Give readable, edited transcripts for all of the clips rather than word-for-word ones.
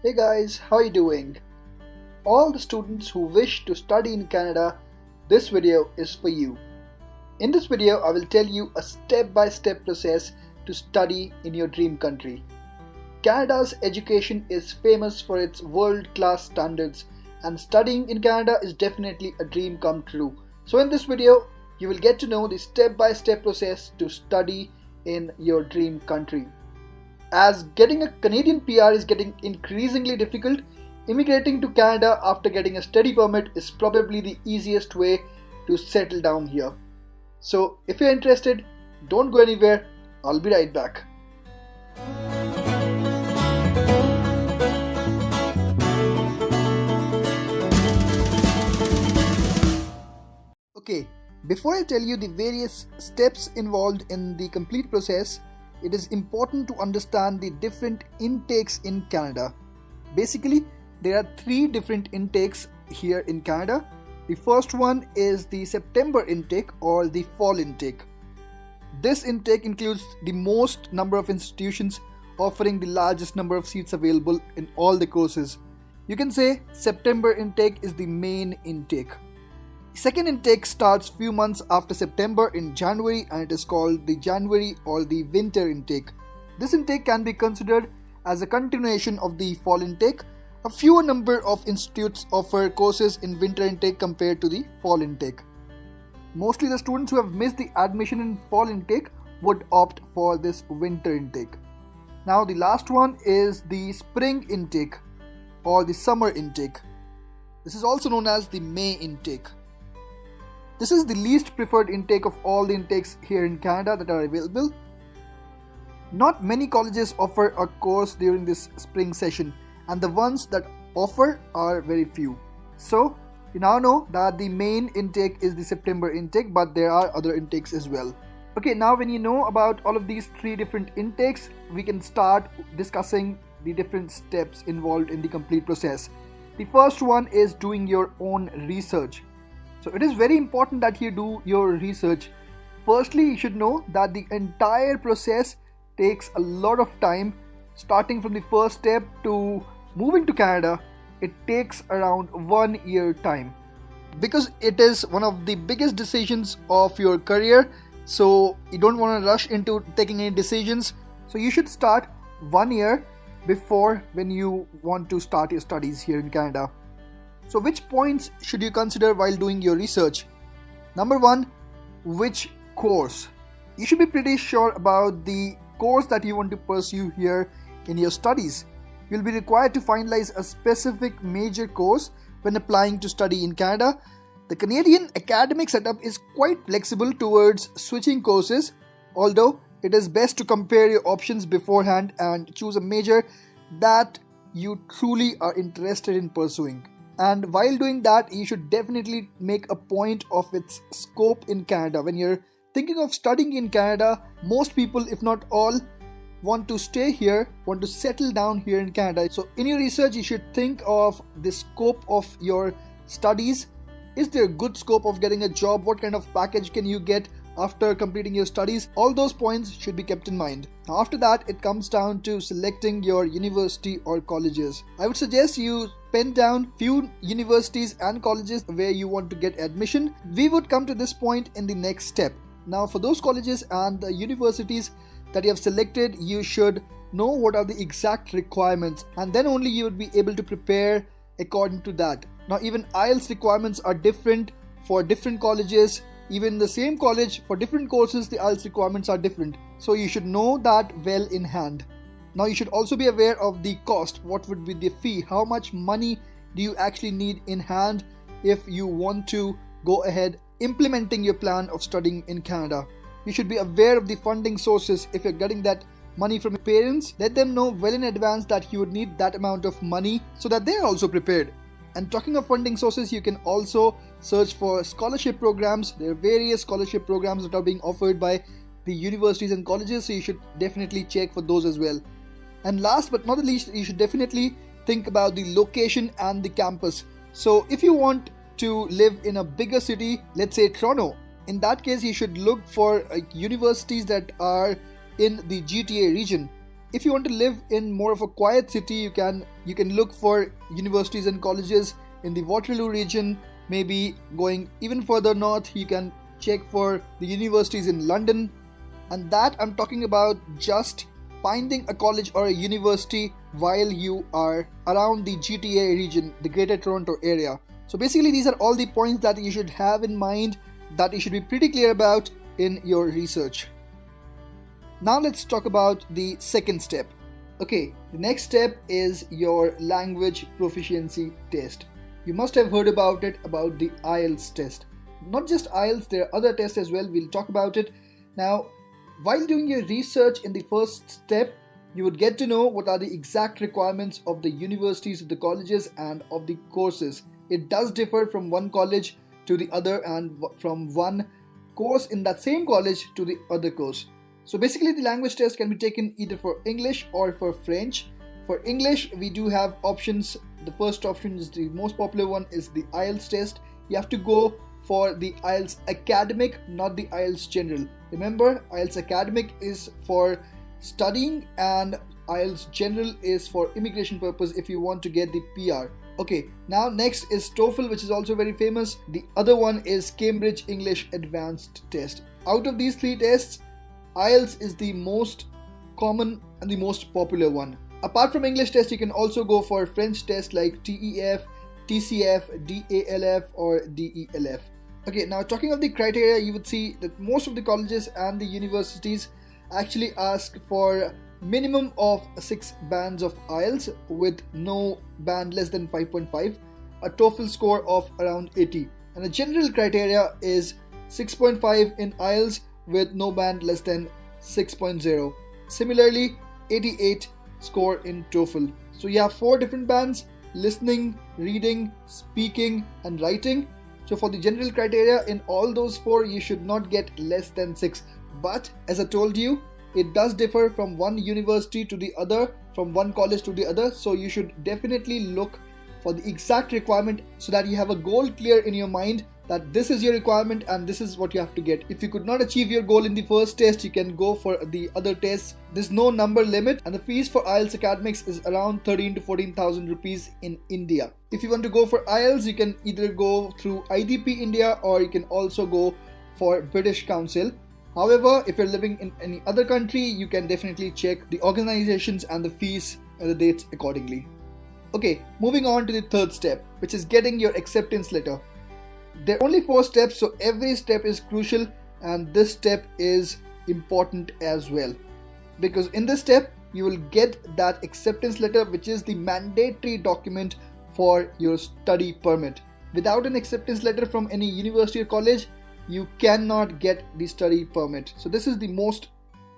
Hey guys, how are you doing? All the students who wish to study in Canada, this video is for you. In this video, I will tell you a step-by-step process to study in your dream country. Canada's education is famous for its world-class standards, and studying in Canada is definitely a dream come true. So in this video, you will get to know the step-by-step process to study in your dream country. As getting a Canadian PR is getting increasingly difficult, immigrating to Canada after getting a study permit is probably the easiest way to settle down here. So if you're interested, don't go anywhere, I'll be right back. Okay, before I tell you the various steps involved in the complete process, it is important to understand the different intakes in Canada. Basically, there are three different intakes here in Canada. The first one is the September intake or the fall intake. This intake includes the most number of institutions offering the largest number of seats available in all the courses. You can say September intake is the main intake. Second intake starts few months after September in January, and it is called the January or the winter intake. This intake can be considered as a continuation of the fall intake. A fewer number of institutes offer courses in winter intake compared to the fall intake. Mostly the students who have missed the admission in fall intake would opt for this winter intake. Now the last one is the spring intake or the summer intake. This is also known as the May intake. This is the least preferred intake of all the intakes here in Canada that are available. Not many colleges offer a course during this spring session, and the ones that offer are very few. So, you now know that the main intake is the September intake, but there are other intakes as well. Okay, now when you know about all of these three different intakes, we can start discussing the different steps involved in the complete process. The first one is doing your own research. So it is very important that you do your research. Firstly, you should know that the entire process takes a lot of time. Starting from the first step to moving to Canada, it takes around 1 year time. Because it is one of the biggest decisions of your career, so you don't want to rush into taking any decisions. So you should start 1 year before when you want to start your studies here in Canada. So which points should you consider while doing your research? Number one, which course? You should be pretty sure about the course that you want to pursue here in your studies. You'll be required to finalize a specific major course when applying to study in Canada. The Canadian academic setup is quite flexible towards switching courses, although it is best to compare your options beforehand and choose a major that you truly are interested in pursuing. And while doing that, you should definitely make a point of its scope in Canada. When you're thinking of studying in Canada, most people, if not all, want to stay here, want to settle down here in Canada. So in your research, you should think of the scope of your studies. Is there a good scope of getting a job? What kind of package can you get after completing your studies? All those points should be kept in mind. Now after that, it comes down to selecting your university or colleges. I would suggest you pen down few universities and colleges where you want to get admission. We would come to this point in the next step. Now for those colleges and the universities that you have selected, you should know what are the exact requirements, and then only you would be able to prepare according to that. Now even IELTS requirements are different for different colleges. Even the same college, for different courses, the IELTS requirements are different. So you should know that well in hand. Now you should also be aware of the cost. What would be the fee? How much money do you actually need in hand if you want to go ahead implementing your plan of studying in Canada? You should be aware of the funding sources. If you're getting that money from your parents, let them know well in advance that you would need that amount of money so that they're also prepared. And talking of funding sources, you can also search for scholarship programs. There are various scholarship programs that are being offered by the universities and colleges, so you should definitely check for those as well. And last but not the least, you should definitely think about the location and the campus. So if you want to live in a bigger city, let's say Toronto, in that case you should look for universities that are in the GTA region. If you want to live in more of a quiet city, you can look for universities and colleges in the Waterloo region. Maybe going even further north, you can check for the universities in London. And that I'm talking about just finding a college or a university while you are around the GTA region, the Greater Toronto area. So basically these are all the points that you should have in mind, that you should be pretty clear about in your research. Now let's talk about the second step. Okay, the next step is your language proficiency test. You must have heard about it, about the IELTS test. Not just IELTS, there are other tests as well. We'll talk about it. Now, while doing your research in the first step, you would get to know what are the exact requirements of the universities, of the colleges, and of the courses. It does differ from one college to the other and from one course in that same college to the other course. So basically the language test can be taken either for English or for French. For English, we do have options. The first option is the most popular one, is the IELTS test. You have to go for the IELTS Academic, not the IELTS General. Remember, IELTS Academic is for studying and IELTS General is for immigration purpose if you want to get the PR. Okay, now next is TOEFL, which is also very famous. The other one is Cambridge English Advanced Test. Out of these three tests, IELTS is the most common and the most popular one. Apart from English test, you can also go for French tests like TEF, TCF, DALF or DELF. Okay, now talking of the criteria, you would see that most of the colleges and the universities actually ask for minimum of 6 bands of IELTS with no band less than 5.5, a TOEFL score of around 80, and the general criteria is 6.5 in IELTS with no band less than 6.0. Similarly, 88 score in TOEFL. So you have 4 different bands: listening, reading, speaking and writing. So for the general criteria, in all those 4 you should not get less than 6. But as I told you, it does differ from one university to the other, from one college to the other. So you should definitely look for the exact requirement so that you have a goal clear in your mind that this is your requirement and this is what you have to get. If you could not achieve your goal in the first test, you can go for the other tests. There's no number limit, and the fees for IELTS Academics is around 13 to 14,000 rupees in India. If you want to go for IELTS, you can either go through IDP India or you can also go for British Council. However, if you're living in any other country, you can definitely check the organizations and the fees and the dates accordingly. Okay, moving on to the third step, which is getting your acceptance letter. There are only 4 steps, so every step is crucial, and this step is important as well, because in this step you will get that acceptance letter, which is the mandatory document for your study permit. Without an acceptance letter from any university or college, you cannot get the study permit. So this is the most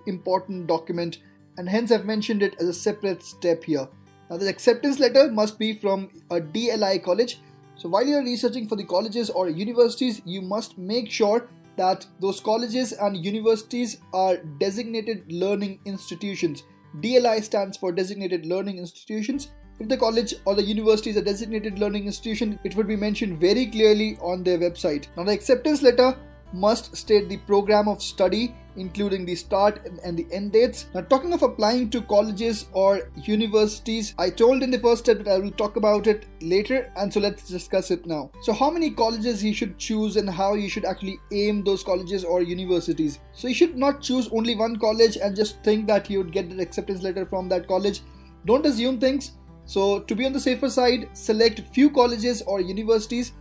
important document, and hence I've mentioned it as a separate step here. Now the acceptance letter must be from a DLI college. So while you are researching for the colleges or universities, you must make sure that those colleges and universities are designated learning institutions. DLI stands for Designated Learning Institutions. If the college or the university is a designated learning institution, it would be mentioned very clearly on their website. Now the acceptance letter must state the program of study, including the start and the end dates. Now talking of applying to colleges or universities, I told in the first step that I will talk about it later, and so let's discuss it now. So how many colleges you should choose and how you should actually aim those colleges or universities. So you should not choose only one college and just think that you would get the acceptance letter from that college. Don't assume things. So to be on the safer side, select few colleges or universities.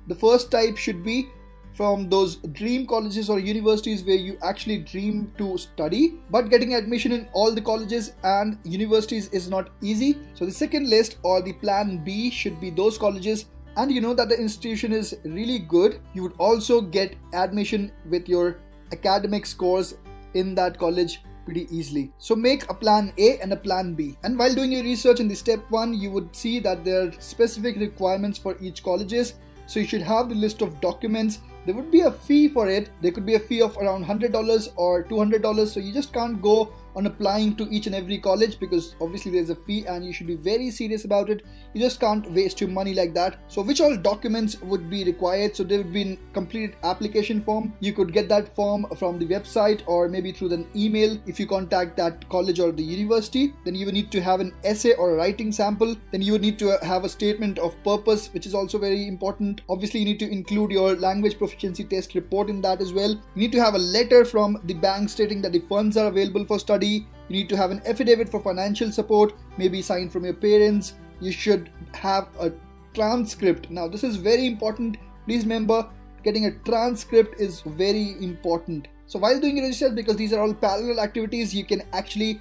The first type should be from those dream colleges or universities where you actually dream to study, but getting admission in all the colleges and universities is not easy. So the second list or the plan B should be those colleges, and you know that the institution is really good. You would also get admission with your academic scores in that college pretty easily. So make a plan A and a plan B. And while doing your research in the step 1, you would see that there are specific requirements for each colleges. So you should have the list of documents. There would be a fee for it. There could be a fee of around $100 or $200. So you just can't go on applying to each and every college, because obviously there's a fee and you should be very serious about it. You just can't waste your money like that. So which all documents would be required? So there would be a completed application form. You could get that form from the website or maybe through an email if you contact that college or the university. Then you would need to have an essay or a writing sample. Then you would need to have a statement of purpose, which is also very important. Obviously you need to include your language proficiency test report in that as well. You need to have a letter from the bank stating that the funds are available for study. You need to have an affidavit for financial support, maybe signed from your parents. You should have a transcript. Now this is very important. Please remember, getting a transcript is very important. So while doing register, because these are all parallel activities, you can actually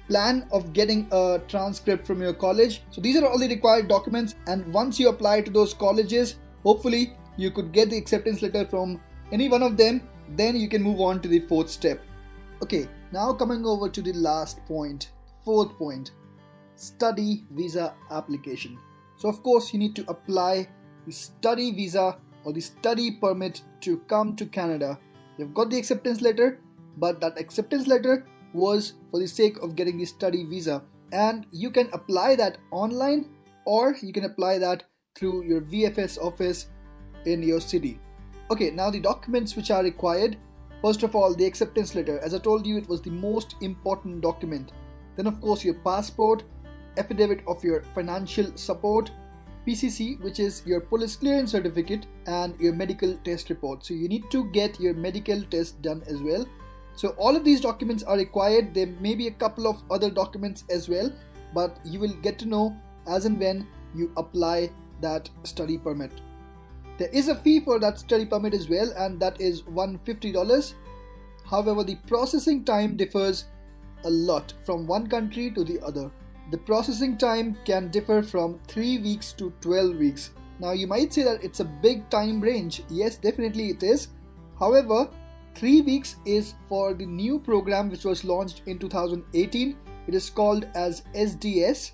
plan of getting a transcript from your college. So these are all the required documents, and once you apply to those colleges, hopefully you could get the acceptance letter from any one of them. Then you can move on to the fourth step. Okay, now coming over to the last point, fourth point, study visa application. So of course you need to apply the study visa or the study permit to come to Canada. You've got the acceptance letter, but that acceptance letter was for the sake of getting the study visa, and you can apply that online or you can apply that through your VFS office in your city. Okay, now the documents which are required. First of all, the acceptance letter. As I told you, it was the most important document. Then of course your passport, affidavit of your financial support, PCC, which is your police clearance certificate, and your medical test report. So you need to get your medical test done as well. So all of these documents are required. There may be a couple of other documents as well, but you will get to know as and when you apply that study permit. There is a fee for that study permit as well, and that is $150. However, the processing time differs a lot from one country to the other. The processing time can differ from 3 weeks to 12 weeks. Now you might say that it's a big time range. Yes, definitely it is. However, 3 weeks is for the new program which was launched in 2018. It is called as SDS.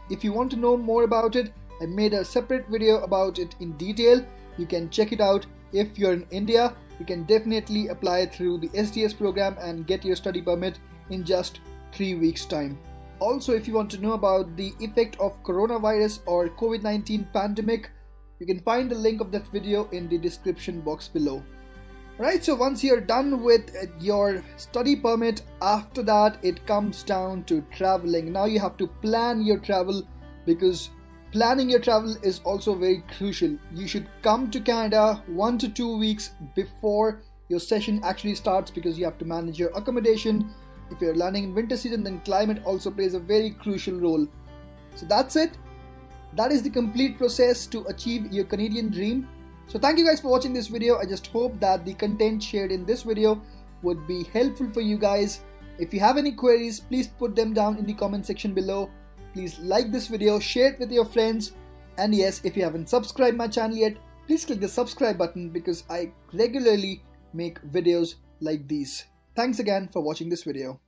If you want to know more about it, I made a separate video about it in detail. You can check it out. If you're in India, you can definitely apply through the SDS program and get your study permit in just 3 weeks time. Also, if you want to know about the effect of coronavirus or COVID-19 pandemic, you can find the link of that video in the description box below. Right, so once you're done with your study permit, after that it comes down to traveling. Now you have to plan your travel, because planning your travel is also very crucial. You should come to Canada 1 to 2 weeks before your session actually starts, because you have to manage your accommodation. If you're landing in winter season, then climate also plays a very crucial role. So that's it. That is the complete process to achieve your Canadian dream. So thank you guys for watching this video. I just hope that the content shared in this video would be helpful for you guys. If you have any queries, please put them down in the comment section below. Please like this video, share it with your friends, and yes, if you haven't subscribed my channel yet, please click the subscribe button, because I regularly make videos like these. Thanks again for watching this video.